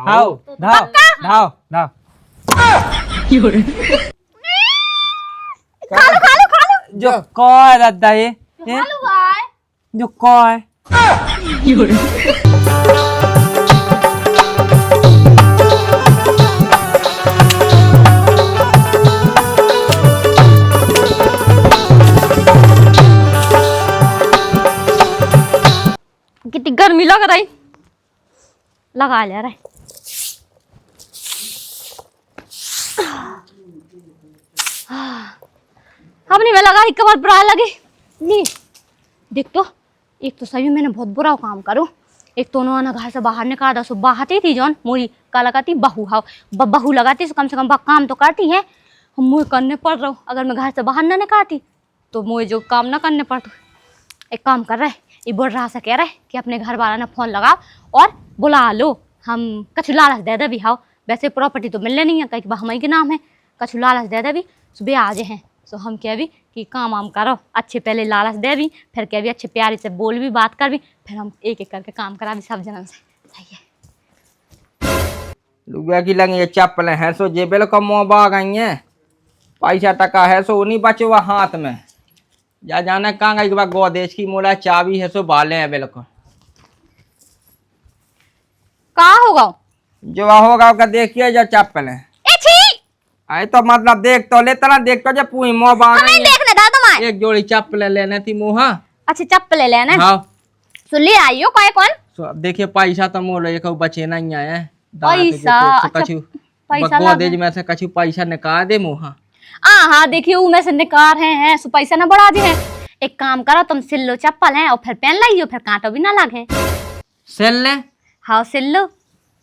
धाव धाव धाव धाव जो कौन दादा ये जो कौन कितनी गर्मी लग रही लगा ले रहा हमने में लगा एक बार बुरा लगे ली देख तो एक तो सही मैंने बहुत बुरा काम करूँ एक तो उन्होंने घर से बाहर निकाला था सो बहाती थी जौन मोरी का लगाती बहू हाउ बहू लगाती तो कम से कम काम तो करती है हम मुझे करने पड़ रहा हूँ अगर मैं घर से बाहर ना निकालती तो मुझे जो काम ना करने पड़ता एक काम कर रहा है ये बोल रहा सा कह रहा है कि अपने घर वाला ने फोन लगाओ और बुला लो हम कछु लालच दे दे भी हाओ वैसे प्रॉपर्टी तो मिलने नहीं है कहीं हम ही के नाम है कछु लालच दे दे भी सुबह आ जाए हैं सो हम कह भी कि काम वाम करो अच्छे पहले लालच दे भी फिर कह भी अच्छे प्यारे से बोल भी बात कर भी फिर हम एक एक करके काम करा भी सब जन्म से सही है लुगा की लगी ये चप्पल है सो जेबेल का मोबा गई है पैसा टका है सो नहीं बचे हुआ हाथ में जा जाना कहाँ गई बार गोदेश की मोला चाबी है सो बाले हैं बिल्कुल कहाँ होगा जो होगा का देखिए जो चप्पल है आए तो मतलब देख तो ले तना देख तो जो पूरी मोबा हमें देखने दा तुम एक जोड़ी चप्पल लेने थी मुहा अच्छी चप्पल लेना हाँ तो ले आइयो कोई कौन सो अब देखिए पैसा तो मोल एक बचे नहीं आए पैसा कछु पैसा गोदेज में से कछु पैसा निकाल दे मुहा हाँ देखिए वो में से निकार हैं सो पैसा ना बढ़ा दे एक काम करो तुम सिल लो चप्पल है और फिर पहन लाइयो फिर कांटो भी ना लगे सेल ले हाँ सिल लो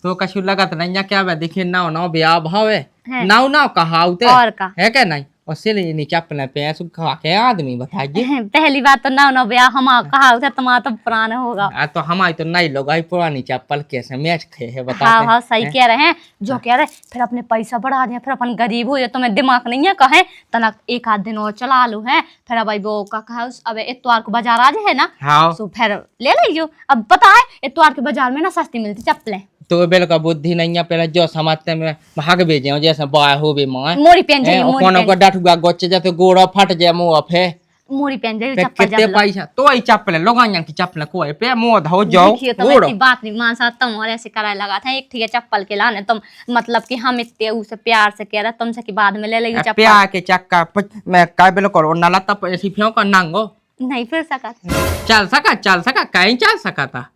तो कछु लगत नहीं है क्या देखिए नाव नाव ब्याह भाव है नाव नाव कहावते और का है क्या नहीं और सिल नहीं चप्पल पे खा के आदमी बताइए पहली बात तो ना ब्याह हम कहा उसे तुम्हारा तो पुराना होगा तो हमारी तो नहीं लोग पुरानी चप्पल कैसे मैच खे है बताते हाँ हाँ सही कह रहे हैं जो कह रहे फिर अपने पैसा बढ़ा दिया फिर अपन गरीब हो तुम्हें दिमाग नहीं है कहे तना एक आध दिन और चला लो है फिर अब वो का कहा अब इतवार को बाजार आ जाए ना हाँ तो फिर ले लीजिए अब पता है इतवार के बाजार में ना सस्ती मिलती चप्पलें तो बेल का बुद्धि नहीं है पहले जो समझते में भाग भेजे जैसे बाय हो बे मां मोरी पहन जाइए कोनो को डठुआ गोचे जाते गोड़ा फट जाए मुंह फे मोरी पहन जाइए चप्पल कितने पैसा तो ही चप्पल लोगां की चप्पल कोई पे मुंह धो जाओ तो बात नहीं मान सा तुम और ऐसे कराए लगा था एक ठीक है चप्पल के लाने तुम मतलब कि हम इतने उसे प्यार से कह रहा तुमसे कि बाद में ले लेगी चप्पल प्यार के चक्का मैं काय बेल करो नाला तब ऐसी फेंक कर नांगो नहीं फिर सका चल सका कहीं चल सका था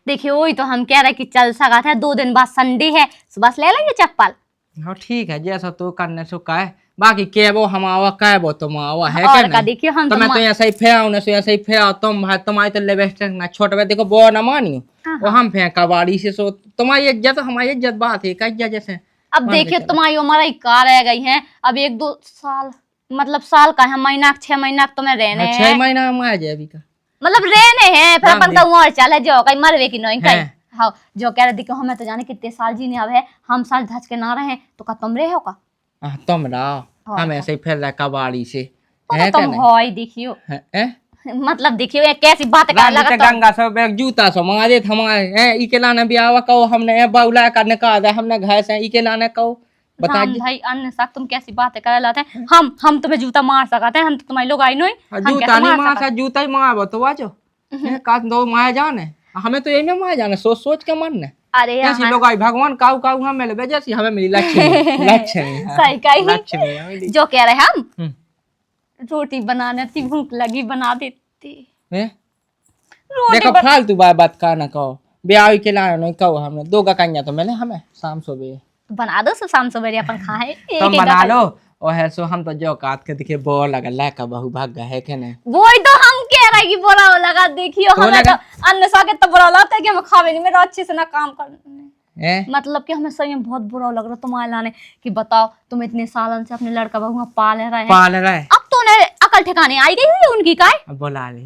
देखिए वही तो हम कह रहे कि चल सका था 2 दिन बाद संडे है सुबह ले लेंगे चप्पल हाँ ठीक है जैसा तू करने सो का है बाकी कैबो हम आवा कैबो तुम आवा है और का देखिए हम तो मैं तो ऐसा ही फेंक न सो ऐसा ही फेंक तुम भाई तुम्हारी तो लेवेस्ट ना छोटे देखो बो न मानियो वो हम फेंका बाड़ी से सो तुम्हारी इज्जत हमारी इज्जत बात है क्या जैसे अब देखिए तुम्हारी हमारा ही कार रह गई है अब 1-2 साल मतलब साल का है महीना 6 महीना तुम्हें रहने 6 महीना में आ जाए अभी का मतलब रहने हैं फिर अपन तो और चले जो कहीं मरवे की नहीं कहीं हाँ जो कह रहे देखो हमें तो जाने कितने साल जीने अब है हम साल धस के ना रहे तो का तुम रहे हो का तुम रहो हम ऐसे ही फैल रहा कबाड़ी से है तुम हो ही देखियो मतलब देखियो ये कैसी बात कर लगा गंगा सब जूता सब मारे हमारे इके लाने भी आवा कहो हमने बाउला करने का आधा हमने घर से इके लाने कहो बताइए भाई अन्य साख तुम कैसी बातें कर लाते हैं हम तुम्हें जूता मार सकते हैं हम तो तुम्हारे लोग आई नहीं जूता नहीं मार सकते जूता ही मार तो आजो का दो माया जाने हमें तो यही में माया जाने सोच सोच के मरने अरे कैसी लोग आई भगवान काऊ काऊ हमें मिले जैसी हमें मिली लक्ष्मी सही कही जो कह रहे हम रोटी बनाने थी भूख लगी बना देती देखो फालतू बात का ना कहो ब्याह के लाने नहीं कहो हमने 2 गकाइयां तो मैंने हमें शाम सुबह बना दो शाम सवेरे अपन खाए तुम बना लो और है सो हम तो जो काट के देखिए बो लगा लाका बहु भाग है के नहीं वो ही तो हम कह रहे कि बोला लगा देखियो तो हमें तो अन्न साके तो बुरा लगता है कि हम खावे नहीं मेरा अच्छे से ना काम करने मतलब कि हमें सही में बहुत बुरा लग रहा तुम्हारे लाने कि बताओ तुम इतने सालन से अपने लड़का बहू पाल रहे हैं अब तो उन्हें अकल ठिकाने आई गई है उनकी काय बुला ले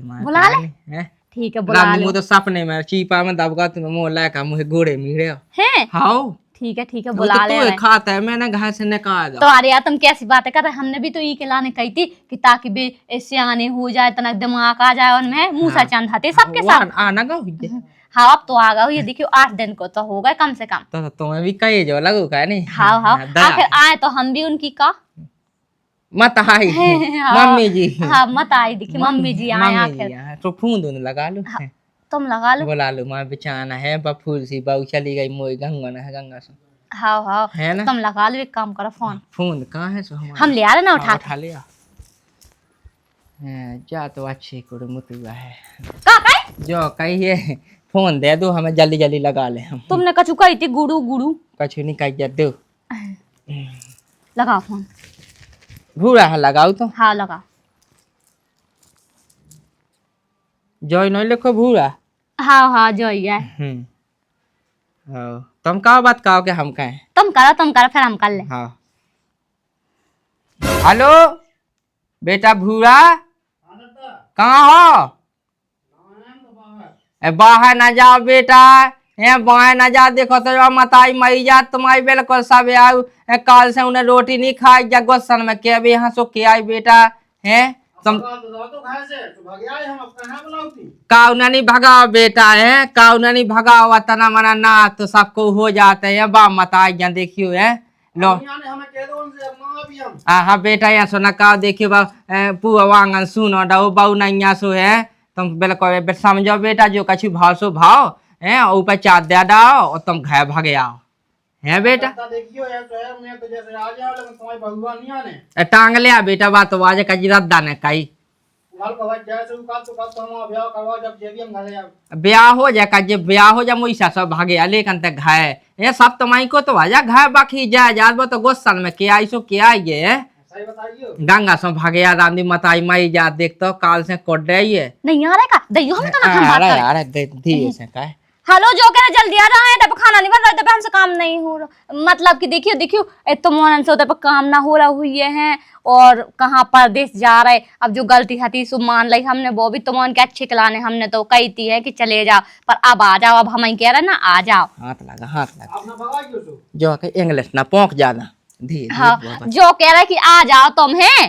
ठीक है बुला ले तो सपने में चीपा में दबगा तुम मुंह लाका मुंह गोड़े मिले हैं हां ठीक है बुला ले तो खाता है मैंने घर से निकाल तो अरे यार तुम कैसी बातें कर रहे हमने भी तो ये के लाने कही थी कि ताकि भी ऐसे आने हो जाए तना दिमाग आ जाए उनमें मुंह सा चांद हाथे सबके साथ आना का हाँ अब तो आ गए, ये देखियो 8 दिन को तो हो गए कम से कम। तो तुम्हें भी कहे जो लगू का नहीं। हाँ हाँ आखिर आए तो हम भी उनकी का मत आई हाँ, मम्मी जी। हाँ मत आई देखिए मम्मी जी आए आखिर। तो फूंद लगा लो। हाँ, तुम लगा लो। बुला लो माँ बेचाना है बफूल सी बहू चली गई मोई गंगा ना है गंगा से। हाँ हाँ है ना? तुम लगा लो, एक काम करो फोन। फूंद कहाँ है सो हम ले आ रहे ना उठा उठा लिया। जा तो अच्छे को मुतुआ है जो कहिए फोन दे दो हमें जल्दी जल्दी लगा ले हम। तुमने कछु कही थी गुड़ू गुड़ू। कछु नहीं कह दो। लगाओ फोन। भूरा है लगाओ तो। हाँ लगा। जॉय नहीं लिखो भूरा। हाँ हाँ जो ही है। तुम कहो बात कहो के हम कहें। तुम करो फिर हम कर ले। हाँ हेलो बेटा भूरा कहाँ हो? बाहर ना जाओ बेटा, बाहर ना जाओ। देखो तो मताई मई जा तुम्हारी बिल्कुल सब आओ काल से उन्हें रोटी नहीं खाई जा गोसन में के भी यहाँ सो के आई बेटा है तुम काउना नहीं भगाओ बेटा है काउना नहीं भगाओ तना मना ना तो सबको हो जाते हैं बा मताई जा देखियो है लो। हाँ बेटा यहाँ सो न का देखियो बा पुआ वांगन सुनो डो बहु नैया सो है तुम बिल्कुल समझो बेटा जो कछु भाव सो भाव है ऊपर चाट दे डाओ और तुम घर भागे आओ है बेटा। देखियो मैं तो जैसे आ जाओ लेकिन तुम्हारी बहुआ नहीं आने टांग ले बेटा बात तो आज कजी रद्दा ने कई ब्याह हो जाए का जब ब्याह हो जाए मुईसा सब भागे आ लेकिन तक घाय ये सब तुम्हारी को तो आजा घाय बाकी जाए जात तो गोसल में क्या सो क्या ये गंगा सो भागे आ रामदी मताई मई जा देख तो काल से कोट दे ये नहीं आ रहा का दैयो हम तो ना हम बात कर अरे दी से का हेलो जो कह जल्दी आ रहा है तब खाना नहीं बन रहा तब हमसे काम नहीं हो रहा मतलब कि देखियो देखियो तो मोहन से तब काम ना हो रहा हुई है और कहाँ परदेश जा रहे। अब जो गलती थी सो मान ली हमने वो भी तो मोहन के अच्छे खिलाने हमने तो कही थी है कि चले जाओ पर अब आ जाओ अब हम ही कह रहे ना आ जाओ। हाथ लगा जो इंग्लिश ना पहुंच जाना हाँ जो कह रहा है कि आ जाओ तुम है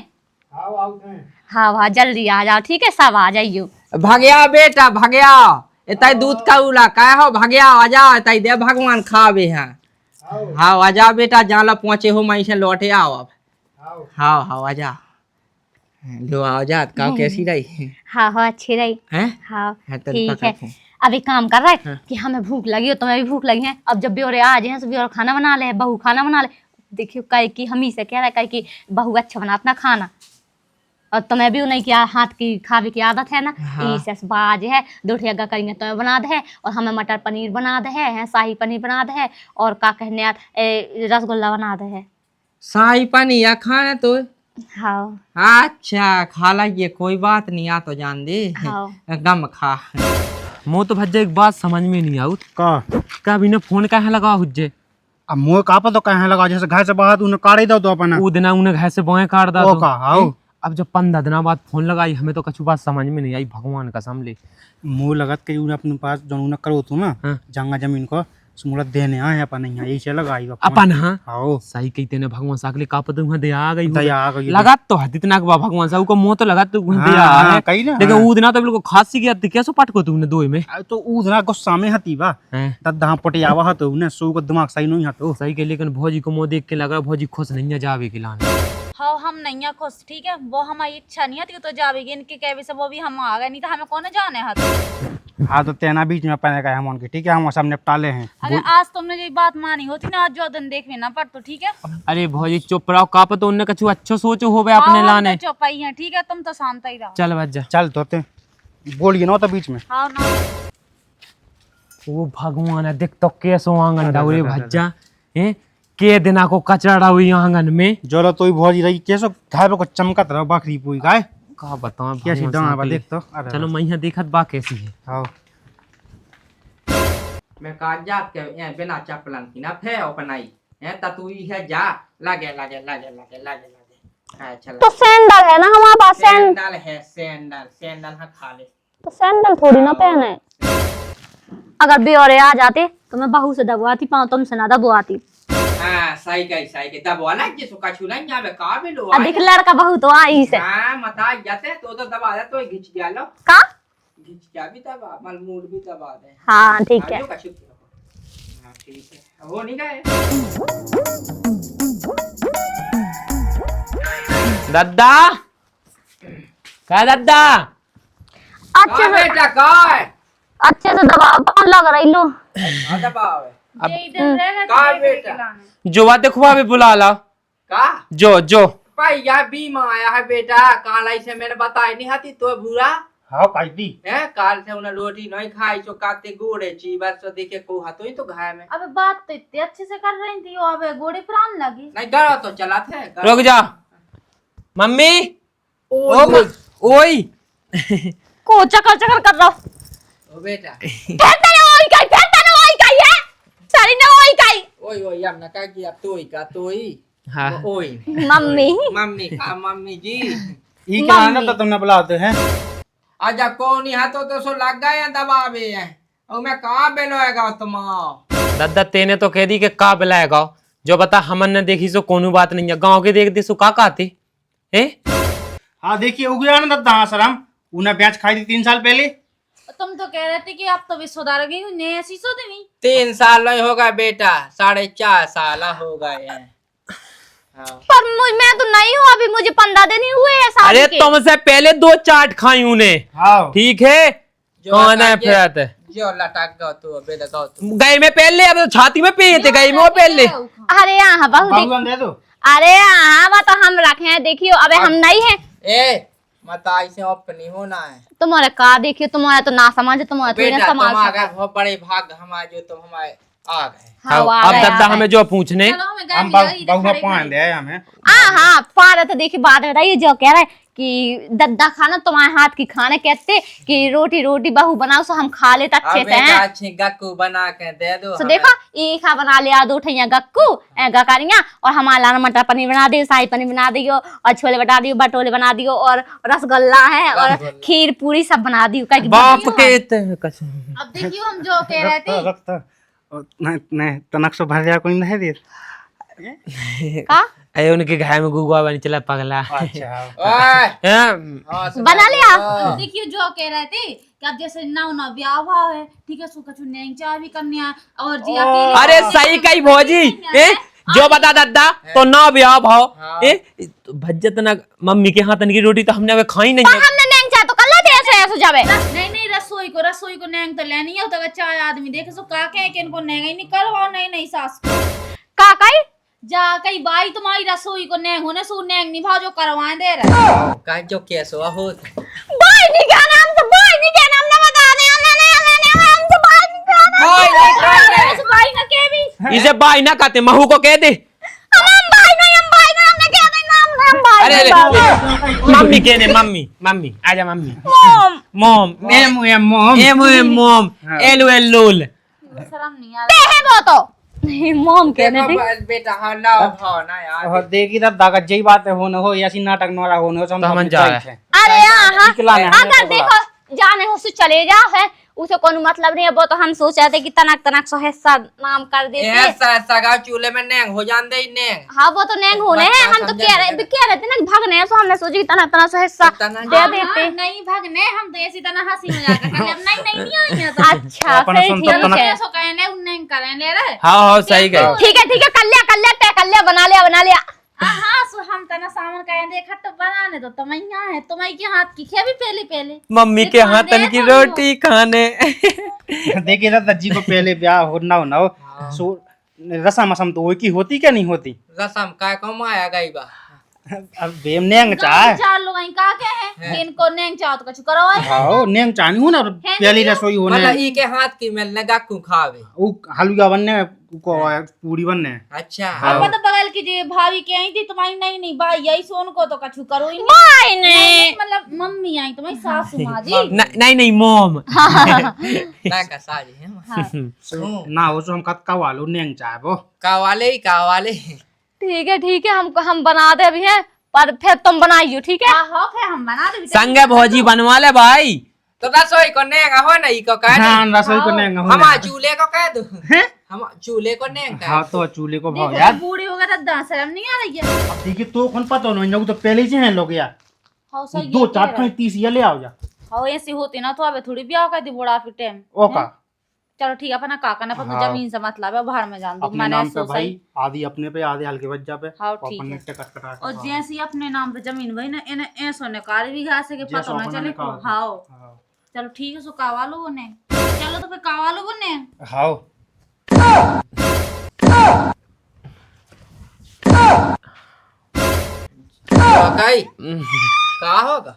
हाँ हाँ जल्दी आ जाओ ठीक है सब आ जाइयो भगया बेटा भगया इतना दूध का उला का हो भगया आ जाओ इतना दे भगवान खावे हैं। हाँ आ जाओ बेटा जहाँ ला पहुंचे हो मैं से लौटे आओ अब। हाँ हाँ आ जा लो आओ जा काव कैसी रही? हाँ हाँ अच्छी रही है। हाँ ठीक है अब एक काम कर रहा है कि हमें भूख लगी हो तुम्हें भी भूख लगी है अब जब ब्योरे आ जाए तो ब्योरे खाना बना ले बहू खाना बना ले। देखियो कहे कि हम ही से कह रहा है कहे कि बहू अच्छा बनाता खाना और तुम्हें भी नहीं किया हाथ की खावे की आदत है ना। हाँ। इस बाज है दोठिया करेंगे तुम्हें बना दे और हमें मटर पनीर बना दे है शाही पनीर बना दे और का कहने रसगुल्ला बना दे है शाही पनीर खाना तो। हाँ अच्छा खा लीजिए कोई बात नहीं आ तो जान दे। हाँ। गम खा मो तो भज्जे एक बात समझ में नहीं आउत का बिना फोन का लगा हुज्जे अब मोह का तो कहे लगा जैसे घर से बाहर उन्हें काट दो तो अपना वो दिन उन्हें घर से बोए काट दो तो अब जब 15 दिन बाद फोन लगाई हमें तो कछु बात समझ में नहीं आई भगवान कसम ले मुँह लगत के उन्हें अपने पास जो उन्हें करो तू ना जंगा जमीन को सुमरत देने आए अपन नहीं यही से लगाई अपन हाँ आओ सही कहते ने भगवान साकले का पता वहां दे आ गई लगा तो हद इतना के भगवान सा को मुंह तो लगा तो दे आ है लेकिन ऊ दिन तो बिल्कुल खासी गया कैसे पटको तूने दो में तो ऊ दिन गुस्सा में हती बा तब दहा पटियावा हतो उन्हें सो को दिमाग सही नहीं हतो सही के लेकिन भौजी को मुंह देख के लगा भौजी खुश नहीं जावे के लाने। हाँ हम नहीं है खुश ठीक है वो हमारी इच्छा नहीं है तो जावेगी इनके कहवे से वो भी हम आ गए नहीं तो हमें कौन जाने हाथ। हाँ तो तेना बीच में पहने का हम उनके ठीक है हम सब निपटा ले हैं। अगर आज तुमने ये बात मानी होती ना आज जो दिन देखने ना पड़ तो ठीक है। अरे भौजी चुप रहो का पता उनने कछु अच्छो सोचो होवे अपने लाने चुप ही है ठीक है तुम तो शांत ही रहो। चल बज जा चल तो बोलिए ना तो बीच में। हाँ ना वो भगवान है देख तो कैसो आंगन डाउरे भज्जा हैं के दिना को कचरा हुई आंगन में जोलो तो भौजी रही कैसो घर को चमकत रहो बकरी पूरी गाय का बताऊं कैसी दाना देख तो चलो मैं यहां देखत बा कैसी है। हां मैं कागजात के बिना चप्पलन की ना फे अपनाई है ततुई है जा लगे अच्छा तो सैंडल है ना हमारे पास सैंडल है सैंडल हाँ खा ले तो सैंडल थोड़ी ना पहने अगर ब्योरे आ जाते तो मैं बहू से दबवाती पाऊं तुमसे ना दबवाती। हाँ सही के दबवाला जिसको कछु नहीं जावे का भी लो देख लड़का बहू तो आई से हां मता जाते तो दबा दे तो घिच गया लो का क्या भी दबा मल मूड भी दबा दे। हाँ ठीक है। आजो का शुक्र। हाँ ठीक है वो नहीं गए। दादा क्या दादा अच्छे से बेटा का है अच्छे से दबाव कौन लग रही लो। दबाव है अब ये इधर रहेगा का तो देख बेटा? के लाना। जो बात देखो अभी बुला ला का जो भाई यार बीमा आया है बेटा काल से मैंने बताई नहीं हाथी तो बुरा हाँ काटी है काल से उन्हें रोटी नहीं खाई सो काते गोड़े ची बस तो देखे को हाथों ही तो घाय में अबे बात तो इतने अच्छे से कर रही थी और अबे गोड़े प्राण लगी। नहीं डरो तो चला थे रुक जा मम्मी ओई को चक्कर चक्कर कर रहा हूँ। ओ बेटा फिर तने ओई काई है सारी ने ओई काई। ओए ओए हम ना का किया तोई का तोई हाँ ओए मम्मी मम्मी का मम्मी जी ये क्या ना तो तुमने बुलाते हैं आजा कौन ही हाथों तो सो लग गए हैं दबावे हैं और मैं कहाँ बेलोएगा तुम दादा तेने तो कह दी कि का बुलाएगा जो बता हमन ने देखी सो कोनो बात नहीं है गांव के देख दे सो का कहते हैं हाँ देखिए उग गया ना दादा हाँ सराम उन्हें ब्याज खाई थी 3 साल पहले। तुम तो कह रहे थे कि आप तो भी सुधार गई ने ऐसी सो देवी। 3 साल नहीं होगा बेटा 4.5 साल हो गए हैं। हाँ। पर मैं तो नहीं हूँ अभी मुझे 15 दिन ही हुए हैं शादी अरे के। तुमसे पहले 2 चाट खाई उन्हें हाँ ठीक है कौन है फिर जो लटक गो तू अबे लगाओ तू गए में पहले अब तो छाती में पे थे गई में वो पहले अरे यहाँ बहू देख बाबू दे दो अरे यहाँ वो तो हम रखे हैं देखियो अबे हम नहीं हैं। ए मत ऐसे अपनी होना है तुम्हारे का देखियो तुम्हारा तो ना समझ तुम्हारा तो बेटा ना तुम समाज आ गए बहुत बड़े भाग हमारे जो तुम हमारे आ गए अब दादा हमें जो पूछने चलो हमें हम गाड़ी बाबू पान दे आए हमें हाँ पार तो देखिए बात बताइए जो कह रहा है कि दद्दा खाना तुम्हारे हाथ की खाने कहते कि रोटी रोटी बहू बनाओ सो हम खा लेते अच्छे अब से हैं। अच्छी गक्कू बना के दे दो तो देखो एक खा बना लिया 2 ठैया गक्कू गकारियां और हमारा मटर पनीर बना दियो शाही पनीर बना दियो और छोले बना दियो भटोले बना दियो और रसगुल्ला है और खीर पूरी सब बना दियो बाप के अब देखियो हम जो कह रहे थे रखता नहीं तनक से भर जा कोई नहीं दे का अरे उनके घर में गुगुआ बन चला पगला अच्छा ओए हैं? बना लिया। देखियो जो कह रहे थे कि अब जैसे ना ब्याह भाव है ठीक है सुखा चुनने चाह भी करने है और जी अकेले अरे सही कही भौजी जो बता दादा तो ना ब्याह भाव भज्जत ना मम्मी के हाथन की रोटी तो हमने अबे खाई नहीं है हमने नहीं चाह तो कल ऐसे जावे नहीं रसोई को नैंग तो लेनी है तो चार आदमी देखे सो का के इनको नैंग ही नहीं करवाओ नहीं सास का काई जा कई बाई तुम्हारी रसोई को नैंग होने सो नैंग निभाओ जो करवाए दे रहे का जो केसो हो भाई नहीं क्या नाम तो भाई नहीं क्या नाम ना बता दे हम तो भाई नहीं क्या नाम इस बाई ना के भी इसे बाई ना कहते महू को कह दे हम भाई नहीं हमने क्या नाम हम भाई अरे मम्मी कहने मम्मी आजा मम्मी मॉम मॉम एल लोल शर्म नहीं आ ते है वो तो मॉम कहने दी बेटा हाँ लाओ भाव ना यार और देखी तब दागत जई बात है होने हो ऐसी नाटक नोरा होने हो तो हम जा रहे हैं। अरे हाँ निकलाने हमें अगर तो देखो जाने हो से चले जा है उसे कोनो मतलब नहीं है वो तो हम सोच रहे थे कि तनक सो हिस्सा नाम कर देते सगा चूल्हे में नेंग हो जान दे नेंग हाँ वो तो नेंग होने हैं हम तो कह रहे थे ना कि भागने हैं, तो हमने सोचा कि तना सो हिस्सा दे देते। नहीं भागने हम तो ऐसी तरह हंसी मजाक कर ले नहीं आई है तो अच्छा अपना फिर सुन ठीक तब है सो कहने उन्हें करें ले रहे हाँ सही गए ठीक है कर लिया बना लिया हाँ सो हम तना सामान कहें दे खट्ट बनाने तो तुम्हारी है तुम्हारी के हाथ की खे भी पहले मम्मी के हाथन की रोटी खाने देखिए ना दज्जी को पहले ब्याह होना हो सो रसम असम तो की होती क्या नहीं होती रसम का कमाया गई बा अब बेम नेंग चाह चार लोग અહીં का के हैं इनको नेंग चाहो तो कुछ करवाए हाँ नेंग चाहनी हो ना पहली रसोई होने मतलब ई के हाथ की मिलने गक्कू खावे वो हलवा बनने को पूरी बनने अच्छा अब तो बगल की जी भाभी के आई थी तुम्हारी नहीं भाई यही सोन को तो कछु करो ही भाई नहीं मतलब मम्मी आई तुम्हारी सासू माँ जी नहीं मॉम ना का साजी है ना हो तो हम कत्का वालो नेंग चाह वो कावाले ठीक है हम बना दे अभी है पर फिर तुम बनाइयो ठीक है हो फिर हम बना दे संगे भौजी बनवा ले भाई तो रसोई को नेंग हो ना ई को कह दे हाँ रसोई को नेंग हो हम चूल्हे को कह दो हम चूल्हे को नेंग कह हाँ तो चूल्हे को भाव यार बूढ़ी हो गया तो दांत शर्म नहीं आ रही है अब देखिए तो कौन पता नहीं तो पहले से हैं लोग यार हाँ सही 2 4 5 30 ये ले आओ जा और ऐसी होती ना तो अब थोड़ी ब्याह कर दी बुढ़ापे टाइम। ओ का चलो ठीक है, अपना काका ने पर जमीन से मतलब है, बाहर में जान दो। अपने मैंने नाम पे सोचा भाई ही। आधी अपने पे आधी हल्के बच्चा पे हाँ, और ठीक अपन ने है। टिकट कटा के। और जैसे ही अपने नाम पे जमीन वही ना इन्हें ऐसो ने कार भी घासे के पता ना चले को। हाँ हाँ चलो ठीक है, सो कावा लोगों ने चलो तो फिर कावा लोगों ने हाँ काई का होगा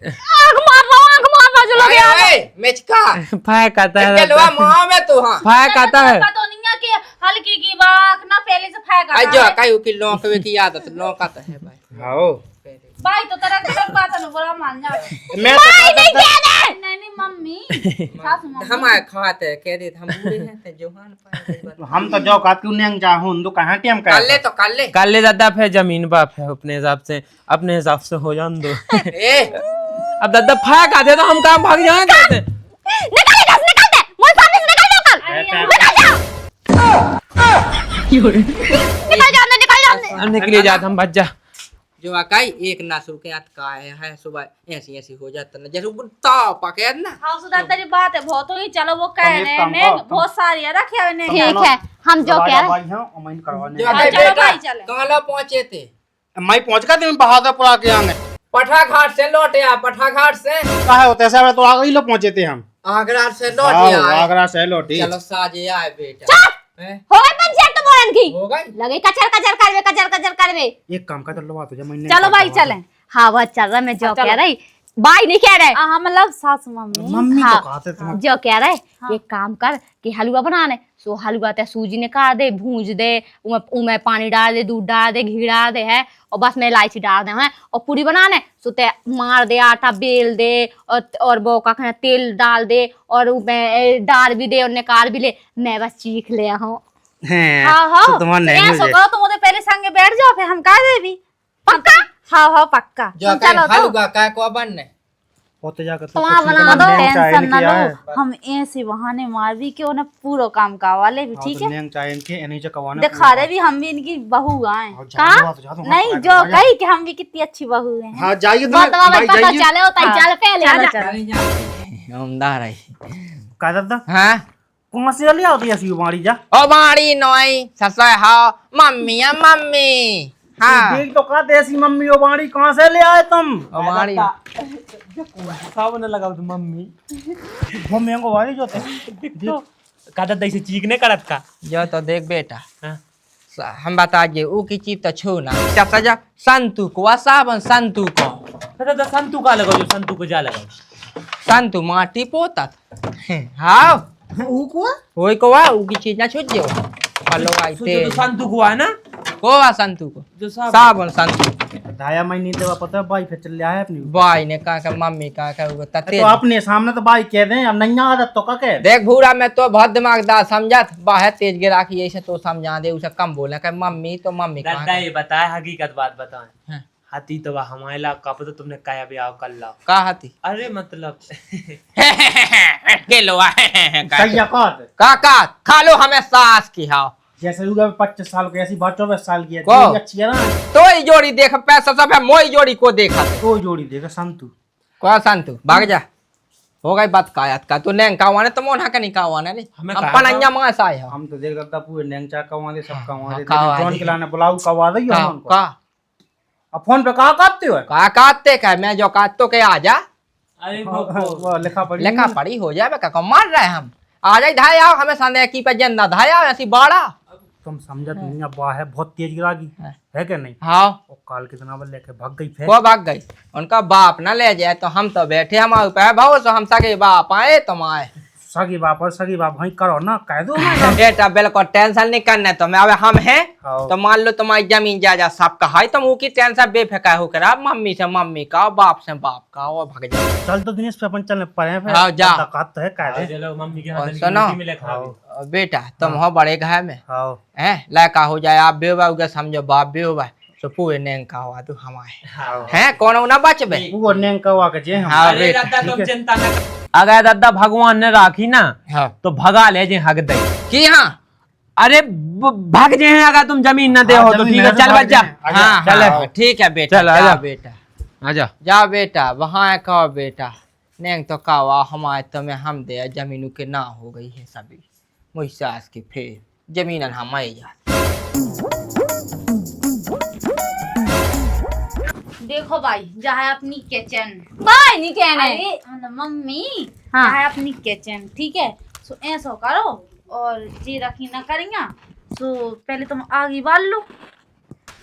आग मार रहा जो लगे ए मेचका फायक आता है चलवा मुंह में तू हां फायक आता है। पता नहीं है कि हल्की की बात ना पहले से फेंका आ जा काई की लोक की आदत लोक आता है भाई। हाँ भाई तो तरह की बात है, बुरा मान जा। मैं तो कहता नहीं मम्मी सासू मम्मी हम आए खाते कह दे हम बूढ़े हैं ते जोहान पाए हम तो जो कात क्यों नहीं चाहूं तो कहां टाइम का कर ले दादा फिर जमीन बाप है अपने हिसाब से हो जान दो। ए अब दादा फायक आते तो हम काम भाग जाए कैसे। निकल इधर से, निकल दे मोर सामने से, निकल जाओ कल, निकल जाओ हम निकले जाते हम बच जा। जो अकाई एक ना शुरू के हाथ का है सुबह ऐसी ऐसी हो जाता ना जैसे गुत्ता पके ना। हाँ सुधा तेरी बात है बहुत हुई, चलो वो कह एक रहे काम हैं करो, बहुत सारी है रखे हुए ने। ठीक है हम जो कह रहे भाई हां अमाइन करवाने जो हाँ, अकाई चलो बेटा भाई, चले। कहां पहुंचे थे मैं पहुंच गया तुम बहादुरपुरा के आगे पठा घाट से लौटे आ पठा घाट से काहे होते ऐसे तो आगे ही लोग पहुंचे थे हम। आगरा से लौटे हाँ, आए आगरा से लौटी। चलो साजे आए बेटा हैं? हो गई पंचायत तो मोरन की हो गई लगे कचर कचर करवे। एक काम का चलो बात हो जाए। चलो भाई चले। हाँ वो चल रहा, मैं जो चलो। कह रही भाई नहीं कह रहे, हाँ मतलब सासू मम्मी मम्मी हाँ, तो कहते थे जो कह रहे हाँ। एक काम कर कि हलवा बनाने सो हलवा ते सूजी ने काट दे, भूंज दे, उमे पानी डाल दे, दूध डाल दे, घी डाल दे है और बस मैं इलायची डाल दे है और पूरी बनाने सो ते मार दे, आटा बेल दे और वो का कहना तेल डाल दे और उसमें डाल भी दे और निकाल भी ले, मैं बस चीख ले हूँ। हाँ हाँ तो तुम्हारा नहीं ऐसो मुझे करो तुम उधर पहले संगे बैठ जाओ फिर हम कह दे भी पक्का। हाँ हाँ पक्का जो तुम चलो तो हलवा का को बनने होते जाकर तो वहाँ बना दो, टेंशन ना लो, हम ऐसे बहाने मार भी के उन्हें पूरा काम का वाले भी ठीक है नेंग चाहे इनके एनी जो कवाने दिखा रहे भी हम भी इनकी बहू आए नहीं जो कही कि हम भी कितनी अच्छी बहू हैं। हां जाइए वो तो भाई पता जाइए चले होता ही चल पहले चलो, चल। उमदार है का दादा हां कौन से ले आती ऐसी बीमारी जा ओ बाड़ी नोई ससुर हां मम्मी मम्मी हां देख तो का देसी मम्मी ओ बाड़ी कहां से ले आए तुम ओ बाड़ी सावन लगा तो मम्मी वो महंगो वाली जो थे देखो का दादा इसे चीखने करत का। जो तो देख बेटा हाँ। हम बता जे ऊ की चीज तो छू ना क्या सजा संतू को साबन संतू को दादा संतू का लगाओ, जो संतू को जा लगाओ। संतू माटी पोतात हां ऊ को ओई को वा ऊ की चीज ना छू जो हेलो आई जो ते तो संतू को है ना, को वा संतू को जो साबन संतू दाया मैं नहीं देवा पता भाई फिर चल आया अपनी बाई ने कहा कि मम्मी कहा कि वो तते तो अपने सामने तो भाई कह दें अब नहीं आदत तो का कह देख भूरा मैं तो बहुत दिमागदार समझत बाहर तेज गिरा की ऐसे तो समझा दे उसे कम बोला कि मम्मी तो मम्मी दादा कहा ये बताए हकीकत बात बताएं। हाँ। हाथी तो वह हमारे ला का पता तुमने काया भी आओ कर लाओ। कहा थी अरे मतलब के लो सही बात काका खा लो हमें सास की हाओ जैसे होगा 25 साल की ऐसी बात 24 साल की है को? जोड़ी अच्छी है ना तो ही जोड़ी देख पैसा सब है मोई जोड़ी को देखा तो जोड़ी देगा संतू को संतु भाग जा हो गई बात कायत का तू नेंग कावाने तो मोन हका नहीं कावाने रे हमें हम काया पनैया मां साय हो हम तो देख सकता पूरे नेंगचा कवा दे सब कवा दे कवा दे। जॉन के लाने बुलाऊ कवा दे का हम का अब फोन पे कहा काटते हो का काटते का मैं जो काट तो के आ जा अरे वो लिखा पड़ी लेखा पड़ी हो जाए का मार रहे हम आ जाए धाय आओ हमें संदेह की पे जंदा धाय आओ ऐसी बाड़ा तुम समझत नहीं अब वाह है बहुत तेज गिरागी है क्या नहीं हाँ और काल के जनावर लेके भाग गई फिर वो भाग गई उनका बाप ना ले जाए तो हम तो बैठे हमारे ऊपर भाव सो हम सगे बाप आए तुम आए सगी बाप और सगी बाप वही करो ना कह दो बेटा बिल्कुल टेंशन नहीं करने तो मैं अब हम हैं हाँ। तो मान लो तुम्हारी जमीन जायदाद सब का है तुम की टेंशन बेफिक्र हो कर मम्मी से मम्मी का बाप से बाप का और भाग जाए चल तो दिनेश पे अपन चलने पड़े हैं हाँ, जा। तकात तो है कह दे चलो मम्मी के और हाथ सुनो। में लिखा और बेटा तुम हो बड़े घर में हाँ है लड़का हो जाए आप बेवा उगे समझो बाप बेवा तो पूरे नेंग का हुआ तू हमारे हैं कौन ना बचबे वो नेंग कवा के जे हम हाँ अरे बेटा दादा तुम चिंता न कर। अगर दादा भगवान ने राखी ना हाँ तो भगा ले जे हक दे। की हाँ अरे भाग जे हैं अगर तुम जमीन न दे हो तो ठीक है चल बच्चा। हाँ चल हाँ ठीक है बेटा चल, जा आजा। बेटा आजा जा बेटा वहाँ कहो बेटा नहीं तो कावा हमारे तो में हम दे जमीनों के ना हो गई है सभी मुझ सास की फिर जमीन हम आई जा। देखो भाई जहाँ है अपनी किचन भाई नहीं कहना है। अरे मतलब मम्मी हाँ। जहाँ है अपनी किचन ठीक है। सो ऐसा करो और जी रखी ना करेंगे तो पहले तुम आग ही बाल लो।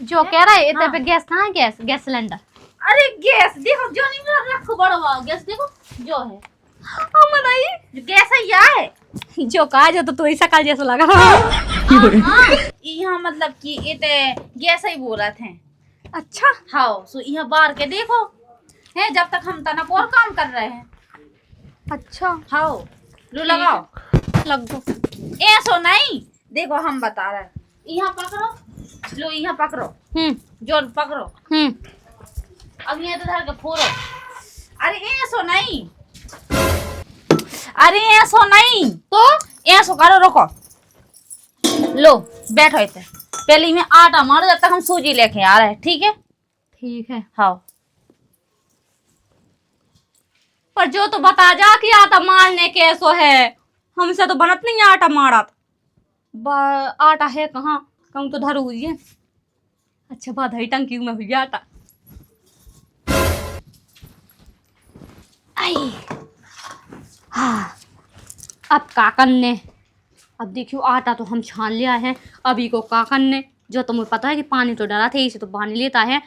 जो कह रहा है इतने हाँ। पे गैस कहाँ है? गैस गैस सिलेंडर अरे गैस देखो जो नहीं मिला रखो बड़ा हुआ गैस देखो जो है जो गैस है या है जो कहा जो तो ऐसा कल जैसा लगा। यहाँ मतलब कि इते गैस ही बोल रहे थे। अच्छा हाँ सो यहाँ बाहर के देखो है जब तक हम तनक और काम कर रहे हैं। अच्छा हाँ लो लगाओ लग दो। ऐसो नहीं देखो हम बता रहे हैं यहाँ पकड़ो लो यहाँ पकड़ो जो पकड़ो अब यहाँ तो धर के फोड़ो। अरे ऐसो नहीं अरे ऐसो नहीं तो ऐसो करो रुको लो बैठो इधर पहले में आटा मारो जब तक हम सूजी लेके आ रहे हैं ठीक है। ठीक है हाँ पर जो तो बता जा कि आटा मारने कैसो है हमसे तो बनत नहीं है आटा मारा आटा है कहाँ कहूँ तो धर हुई है। अच्छा बात है टंकी में हुई आटा। आई हाँ अब काकन ने अब देखियो आटा तो हम छान लिया है। अभी को काकन ने जो तुम्हें पता है कि पानी तो डाला था इसे तो पानी लेता है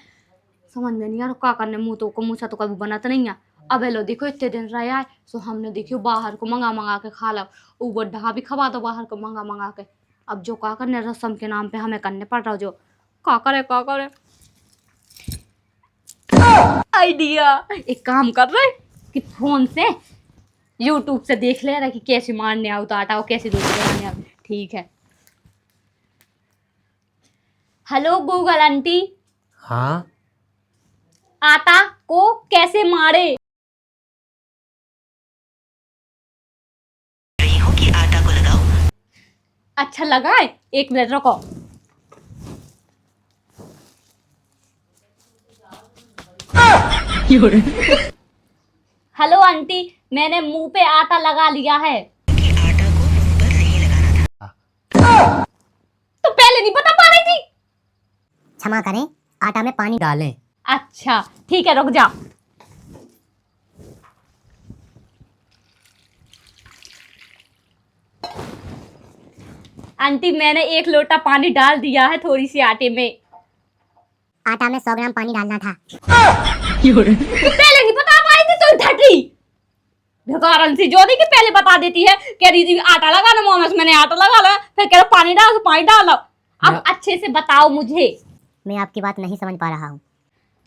समझ में नहीं आ रहा काकन ने मुँह तो कभी बनाता नहीं है। अब लो देखो इतने दिन रहा है सो हमने देखियो बाहर को मंगा के खा लो ऊबर ढहा भी खवा दो बाहर को मंगा के। अब जो काकर ने रस्म के नाम पे हमें करने पड़ रहा जो काकर है आइडिया एक काम कर रहे कि फोन से यूट्यूब से देख ले रहा कि कैसे मारने आओ तो आटा और कैसे रोटी बनाने आओ। ठीक है हेलो गूगल आंटी हाँ आटा को कैसे मारे। अच्छा लगाए 1 मिनट रुको। हेलो आंटी मैंने मुंह पे आटा लगा लिया है। आटा को मुंह पर नहीं लगाना था। तो पहले नहीं बता पा रही थी। क्षमा करें आटा में पानी डालें। अच्छा ठीक है रुक जा। आंटी मैंने 1 लोटा पानी डाल दिया है थोड़ी सी आटे में। आटा में 100 ग्राम पानी डालना था। पहले नहीं बता पाई थी तो ढटी बेकार सी जो नहीं कि पहले बता देती है कह रही थी आटा लगाना मोमस मैंने आटा लगा लिया फिर कह रहा पानी डाल तो पानी डालो। अब अच्छे से बताओ मुझे। मैं आपकी बात नहीं समझ पा रहा हूँ।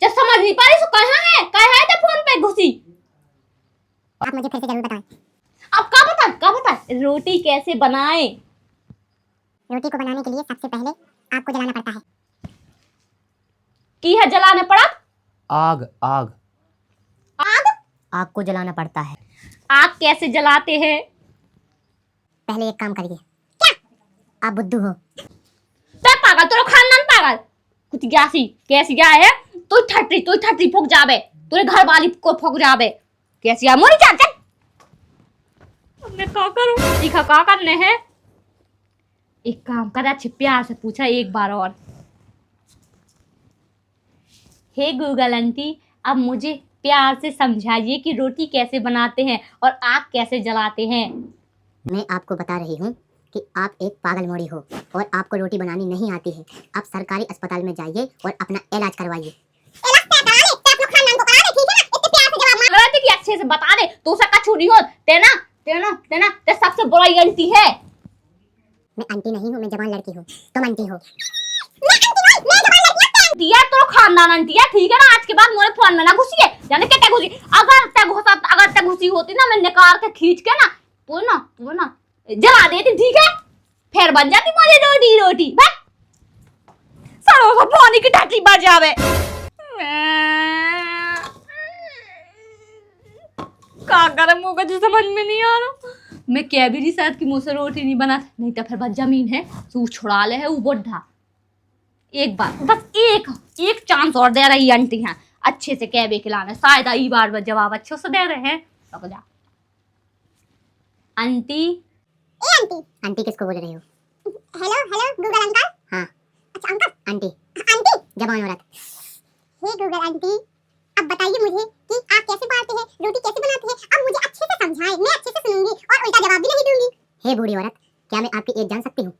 जब समझ नहीं पा रही तो कहाँ है तो फोन पे घुसी। आप मुझे फिर से जरूर बताएं। अब का बता रोटी कैसे बनाए। रोटी को बनाने के लिए सबसे पहले आग को जलाना पड़ता है। की है जलाने पड़ा आग आग आग को जलाना पड़ता है। आग कैसे जलाते हैं। पहले एक काम करिए। क्या आप बुद्धू हो। तो पागल तेरा खानदान पागल कुछ कैसी क्या है तू ठटरी फूक जावे तेरे घर वाली को फूक जावे कैसी है मोरी चाचा। मैं क्या करूं दिखा क्या करने हैं। एक काम कर अच्छे प्यार से पूछा एक बार और। हे गूगल आंटी अब मुझे प्यार से समझाइए कि रोटी कैसे बनाते हैं और आग कैसे जलाते हैं। मैं आपको बता रही हूँ कि आप एक पागल मोड़ी हो और आपको रोटी बनानी नहीं आती है। आप सरकारी अस्पताल में जाइए और अपना इलाज करवाइए। अच्छे से बता दे तो उसका छुरी हो तेना ते सबसे बुरी आंटी है। मैं आंटी नहीं हूँ मैं जवान लड़की हूँ तुम आंटी हो। दिया तो खानदान आंटी है ठीक है ना। आज के बाद मेरे फोन में ना घुसी है जाने क्या घुसी अगर तक घुसी होती ना मैं निकाल के खींच के ना तो ना जला देती ठीक है फिर बन जाती मुझे रोटी बस सरो सा पानी की टटी बज जावे। क्या करे मुझे कुछ समझ में नहीं आ रहा। मैं कह भी नहीं शायद कि मुझसे रोटी नहीं बना नहीं तो फिर बस जमीन है तू छुड़ा ले है वो बुढ़ा। एक बार बस एक चांस और दे रही आंटी हैं अच्छे से कह बे खिलाने शायद ई बार जवाब अच्छे से दे रहे हैं। रुक जा। आंटी आंटी आंटी किसको बोल रही हो? Hello hello Google uncle. हाँ अच्छा अंकल। आंटी आंटी जबान औरत। हे गूगल आंटी अब बताइए मुझे कि आप कैसे बांटते हैं, रोटी कैसे बनाते हैं। अब मुझे अच्छे से समझाएं, मैं अच्छे से सुनूंगी और उल्टा जवाब भी नहीं दूंगी। हे बूढ़ी औरत, क्या मैं आपकी एज जान सकती हूँ?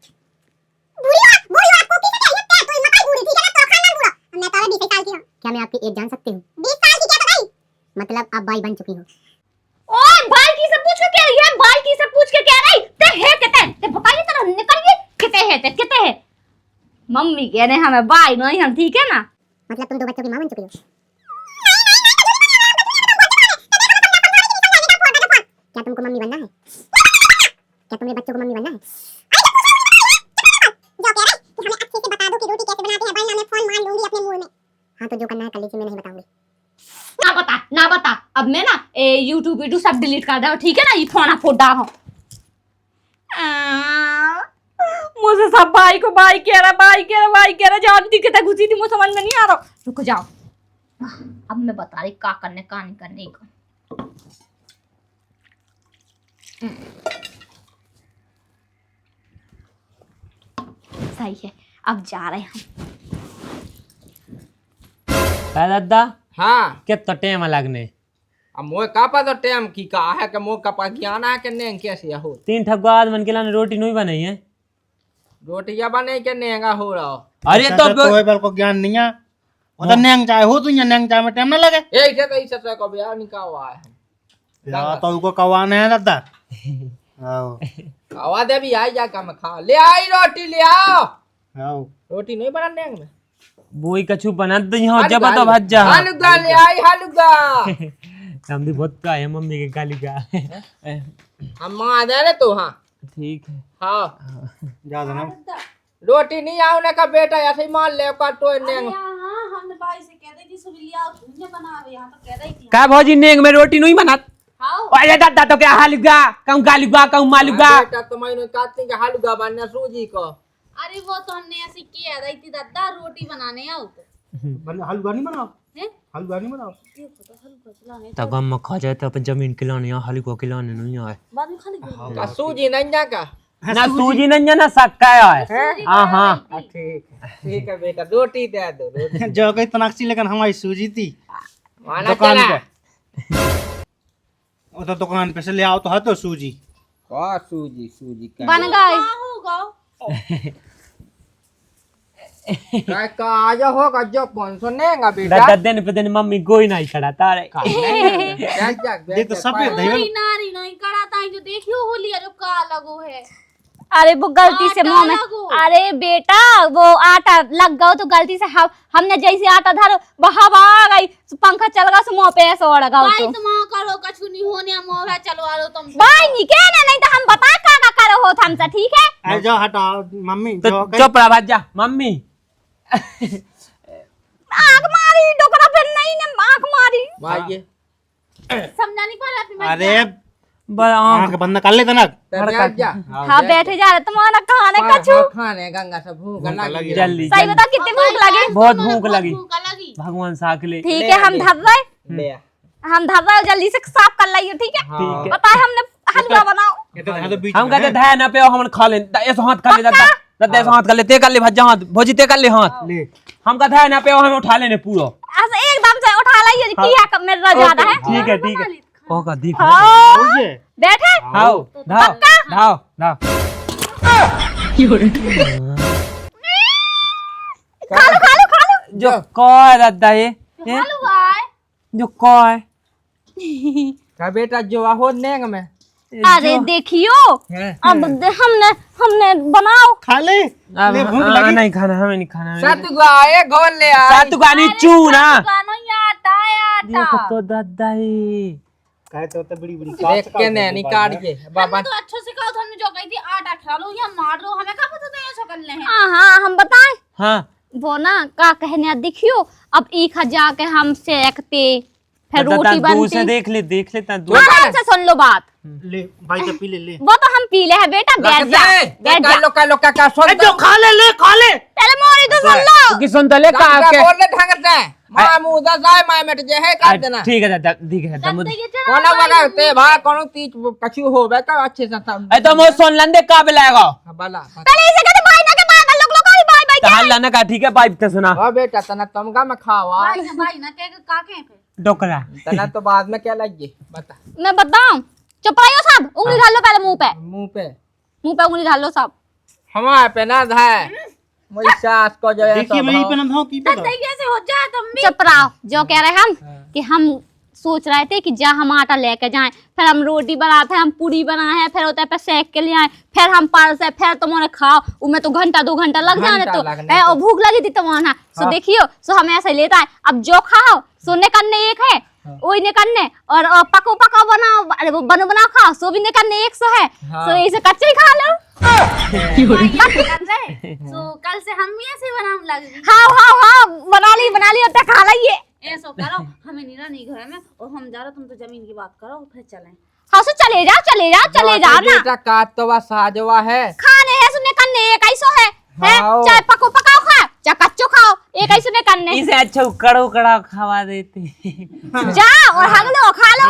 बूढ़ी औरत को किसे चाहिए? तू मत बूढ़ी, ठीक है ना? तो खानदान बूढ़ा। मैं तो 20 साल की हूँ। क्या मैं आपकी एज जान सकती हूँ? 20 साल की क्या तो नहीं? मतलब आप बाई बन चुकी हो। ओए बाल की से पूछ के कह रही है, बाल की से पूछ के कह रही ते है किते ते बताइए तेरा निकलिए किते है ते किते है। मम्मी कह रहे हमें बाई नहीं हम, ठीक है ना? मतलब तुम 2 बच्चों की मां बन चुकी हो। क्या तुमको मम्मी बनना है? क्या तुम्हें बच्चों को मम्मी बनना है? जो कह रहे कि हमें अच्छे से बता दो कि रोटी कैसे बनाते हैं, वरना मैं फोन मार लूंगी अपने मुंह में। हाँ तो जो करना है कर लीजिए, मैं नहीं बताऊंगी। ना बता अब मैं ना यूट्यूब वीडियो सब डिलीट कर दो, ठीक है ना? ये फोन फोड़ा हो मुझे सब भाई को भाई कह रहा जानती कितना घुसी थी, मुझे समझ में नहीं आ रहा। रुक जाओ, अब मैं बता रही का करने का नहीं करने का। सही है, अब जा रहे हैं हम। दादा हाँ कितना टाइम लगने? अब मोए का पता टाइम की का है कि मोए का पा ज्ञान है कि नहीं कैसे हो? 3 ठप्पा आदमन के लाने रोटी नहीं बनाई है। रोटियां बने के नेगा हो रहा। अरे तो बल को ज्ञान नहीं है। वो तो नेंग चाय हो, तू ये नेंग चाय में टाइम ना लगे। एक से तो इस से को बियाह निकाह हुआ है या तो उनको कवाना है दादा। आओ आवा दे भी आई जा काम खा ले आई रोटी ले आओ। आओ रोटी नहीं बना नेंग में बोई कछु बना तो यहाँ जब तो भज जा। हालुगा ले आई हालुगा। हम भी बहुत का है मम्मी के गाली का। हम मां दे रे तू। हाँ ठीक है। हाँ ज्यादा ना रोटी नहीं आउने का बेटा ऐसे ही मान ले का तो नेंग। हाँ हमने भाई से कह दी थी सुबह लिया तुमने बनावे, यहाँ तो कह रही थी। का भौजी नेंग में रोटी नहीं बनात? हाँ अरे दादा तो क्या हालुगा कहूँ गालुगा कहूँ मालुगा। बेटा तो मैंने काटने के हालुगा बनना सूजी को। अरे वो तो हमने ऐसे कह रही थी दादा रोटी बनाने आओ तो हलवा नहीं बनाओ, हैं? हलवा नहीं बनाओ। तो गम में खा जाए तो अपन जमीन खिलाने यहाँ हलवा खिलाने नहीं आए। बाद में खाली का सूजी नहीं जा का ना सूजी नहीं ना सक्का है। हाँ हाँ ठीक है बेटा रोटी दे दो रोटी। जो गई तनाक्षी लेकिन हमारी सूजी थी माना दुकान चला पे। वो तो दुकान पे से ले आओ तो है तो सूजी। का सूजी सूजी का बन गए। होगा का आज होगा जो 500 नेगा बेटा। दादा दिन पे दिन मम्मी गोई नहीं खड़ा तारे। देख तो सफेद दही कोई नारी नहीं कराता है जो देखियो होलिया जो का लगो है। अरे वो गलती से आटा मुंह में, लगो। अरे बेटा वो आटा लग गया तो गलती से हमने जैसे आटा धरो वो हवा आ गई, पंखा चल गया सो मुंह पे ऐसे ओढ़ गया भाई तो। तुम करो कछु नहीं होने मोह चलो आ लो तुम। भाई नहीं कहना, नहीं तो हम बता का करो हो हमसे, ठीक है? अरे जाओ हटाओ मम्मी तो जो चुप रहा भज जा मम्मी। आंख मारी डोकरा फिर नहीं ने आंख मारी। भाई ये समझा नहीं पा रहा फिर मैं अरे बड़ा आंख बंद कर ले तना। जा हाँ बैठे जा रहे तुम्हारा खाने का छू। खाने गंगा सब भूख लगी जल्दी सही बता कितनी भूख लगी? बहुत भूख लगी। भूखा लगी। भगवान साकले। ठीक है हम धर रहे, ले हम धर रहे, जल्दी से साफ कर लाइए, ठीक है? ठीक है। पता है हमने हलवा बनाओ। ये तो यहाँ तो बीच हम में कहते है। ध्यान ना पे हम खा ले ऐसे हाथ कर ले दादा। दादा ऐसे हाथ कर ले ते कर ले भज जा हाथ भौजी ते कर ले हाथ। ले हम कहते हैं ना पे हम उठा लेने पूरा। ऐसे एकदम से उठा लाइए कि है मेरा ज्यादा है। ठीक है ठीक है। होगा दिख हाँ, ओए बैठे आओ धाओ धाओ धाओ। खा लो जो कौन दादा ये हलवा है। जो कौन का बेटा जो हो नेंग में अरे देखियो हैं? अब हमने बनाओ। खा ले ले भूख लगी। नहीं खाना हमें नहीं खाना। सतुआ आए घोल ले आ सातु गानी चूना गानो ये आटा है आटा। देखो तो दादा ये कहे तो बड़ी बड़ी देख के ने निकाल के बाबा तो अच्छे से कहो तुमने जो कही थी आटा खा लो या मार लो, हमें क्या पता था ऐसा करने हैं। हाँ हम बताएं हाँ वो ना का कहने देखियो अब एक हजार के हम सेकते फिर दादा रोटी दूर से बनती। देख लेता दूर। आराम से सुन लो बात, ले भाई तो पी ले ले। वो तो हम पी ले है बेटा, बैठ जा बैठ जा। का लो का का सुन जो खा ले ले खा ले। पहले मोरी तो सुन लो। कि सुन तो ले का क्या के बोल रहे ढंग से मां मुंह दा जाए मां मिट जे है कर देना ठीक है ठीक है दम कोना बगाते भा कोनो तीच कछु होबे का अच्छे से सब ए तो मो सुन लंदे का बेलाएगा बला पहले इसे कहते भाई ना के बाद लोग लोग बाय बाय तो हाल लाना का ठीक है पाइप ते सुना हां बेटा तना तुमका में खावा भाई ना के काके पे डोकरा तना तो बाद में क्या लगे बता मैं बताऊं चुप रहियो सब उंगली डाल लो पहले मुंह पे उंगली डाल लो सब हमारे पे ना धाय मोई सास को जो है देखिए वही पे ना धाओ की पे दत्ता कैसे हो जाए तुम भी चुप रहो जो कह रहे हम कि हम सोच रहे थे कि जा हम आटा लेके जाएं फिर हम रोटी बनाते हैं हम पूरी बनाए हैं फिर होता है पे सेक के लिए आए फिर हम पार से फिर तुम्हारे खाओ उनमें तो घंटा 2 घंटा लग जाने तो और भूख लगी थी तो वहां सो देखियो सो हमें ऐसे लेता है अब जो खाओ सोने करने एक है वही ने करने और पको पका बनाओ अरे वो बनो बनाओ खाओ सो भी ने करने 100 है सो इसे कच्चे ही खा लो तो कल से हम भी ऐसे बनाने लगे हाँ बना ली अब तक खा लिये ऐसा करो हमें नीरा नहीं घर में और हम जा रहे तुम तो जमीन की बात करो फिर चलें हाँ सो चले जाओ ना बेटा काट तो वा साजवा है खाने है सुने करने एक ऐसो है हाँ। चाहे पको पकाओ खा चाहे कच्चो खाओ एक ऐसो ने करने इसे अच्छा कड़ो कड़ा खवा देते जा और हम लोग खा लो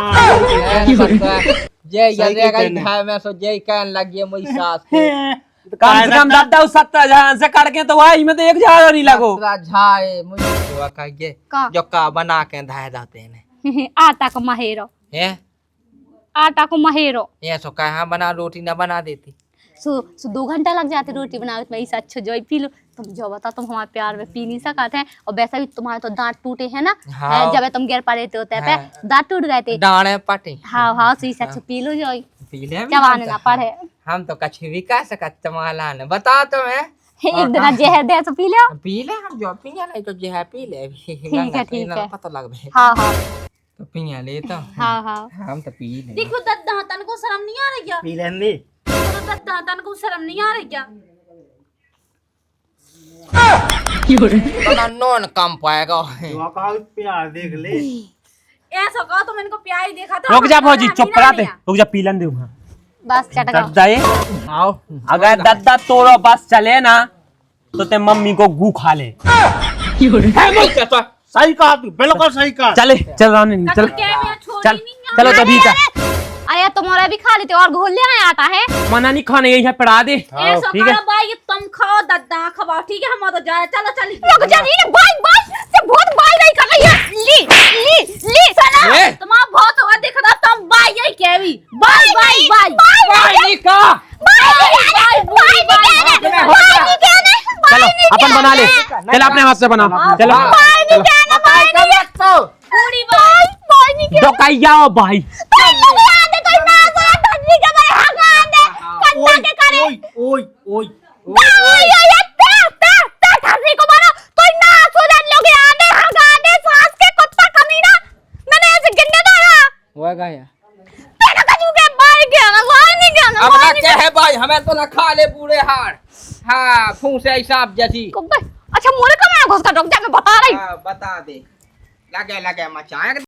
जे ये गई धाय में सो जे कहन लगी मोई सास कम से कम 70,000 से काट के तो वही में तो 1,000 नहीं लगो झाए मुझे हुआ कहिए का? जो का बना के धाय जाते हैं आटा को महेरो हैं आटा को महेरो ये सो कहां बना रोटी ना बना देती सो 2 घंटा लग जाते रोटी बनाने में ऐसा अच्छा जो पी लो तुम जो बता तुम हमारे प्यार में पी नहीं सकते हैं और वैसा भी तुम्हारे तो दांत टूटे हैं ना हाँ। जब तुम गिर पड़े थे होते पे दांत टूट गए थे डाणे पटे हाँ सो इसे अच्छा पी लो जो पी ले जवाने ना पड़े हम तो कछ भी कह सकत तमाला ने बता तो मैं एक दिन जहर दे तो पी लो पी ले हम जो पिया नहीं तो जहर पी ले ठीक है पता लग बे हाँ तो पिया ले तो हाँ हम तो पी ले देखो दत्ता तन को शर्म नहीं आ रही क्या पी लेंदे तो दत्ता तन को शर्म नहीं आ रही क्या तो नॉन कम पाएगा जो कहा प्यार देख ले ऐसा कहो तुम इनको प्यार ही देखा था रुक जा भौजी चुप रहा दे रुक जा पीलन दे वहां बस चटका दद्दा ये आओ अगर दद्दा तोरो बस चले ना तो ते मम्मी को गू खा ले सही कहा तू बिल्कुल सही कहा चले चल रानी चल चल चलो तभी का अरे तुम्हारा भी खा लेते और घोल ले आए आता है मना नहीं खाने यही है पड़ा दे ऐसा ठीक है करो भाई कि तुम खाओ दद्दा खवाओ ठीक है हम तो जा रहे चलो चली रुक जा नहीं बाय से बहुत बाय नहीं कर रही है ली चलो तुम्हारा बहुत हुआ दिख रहा तुम बाय यही कहवी बाय नहीं का चलो अपन बना ले चल अपने हाथ से बना चलो पूरी बाय तो कहिया हो भाई ओए ओए होएगा या अब ना क्या है भाई हमें तो ना खा ले पूरे हार हाँ फूं से हिसाब जैसी अच्छा मोरे का मैं घुस का डॉक्टर मैं बता रही हाँ, बता दे लगे मचाए